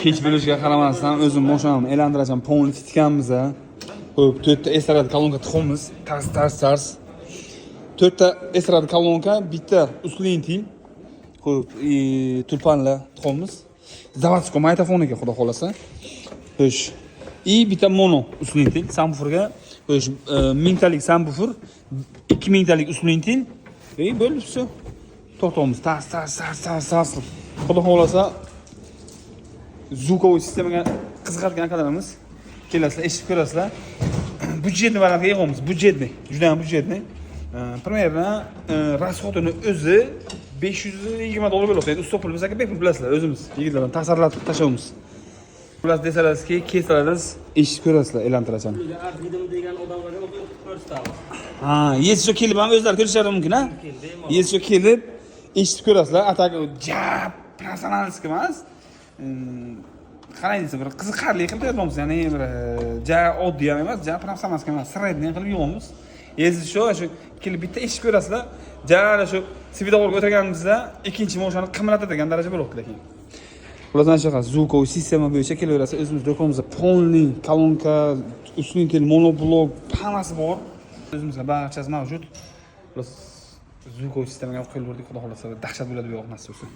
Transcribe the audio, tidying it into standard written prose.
kech bo'lishiga qaramasdan o'zim mashinamni aylantiracağım, polni titganmiz. Xo'p, 4 ta estrada kolonka tiqamiz. Tars. 4 ta estrada kolonka, bitta uslintil. Xo'p, tulpanlar tiqamiz. Zavodskoy magnitofoniga xudo xolasa. Xo'sh. Bitta mono uslintil, subwooferga. Xo'sh, 1000 talik subwoofer, 2000 talik uslintil. Bo'ldi, все. To'xtamiz. Tars. Xudo xolasa zvukovой sistemaga qiziqarkan akalarimiz kelasizlar, eshitib ko'rasizlar. Budjetni variantga yig'amiz. Juda ham budjetni. Примерно расходini o'zi $520 bo'ladi. Endi ustop pul bizga bepul bilasizlar, o'zimiz yigitlar bilan tasarruf tashlaymiz. Ular desalarki, kesalarsiz, eshitib ko'rasizlar, aylantiracağım. Arzidim degan odamlarga o'qib ko'rsatamiz. Ha, yetishga kelib ham o'zlari ko'rishlari mumkin, ha? Yetishga kelib eshitib ko'rasizlar. Atak jab professionalskiy emas. Qanday desa, bir qiziqarli qilib tayyorlaymiz. Ya'ni bir ja oddiy ham emas, ja professionalskiy emas, sredniy qilib yig'amiz. Endi shu kelib bitta eshitib ko'rasizlar. Ja shu svidovorga o'tirganimizda ikkinchi moshani qimratadigan darajada bo'ladi lekin. Ulardan shunaqa zvukovой sistema bo'yicha kelaversa, o'zimiz do'konimizda polni, kolonka, uslintil, monoblok, hammasi bor. O'zimizda barchasi mavjud. Biz zvukovой sistemaga qo'yib berdik, xudo xolasa dahshat bo'ladi bu yoq narsa bo'lsa.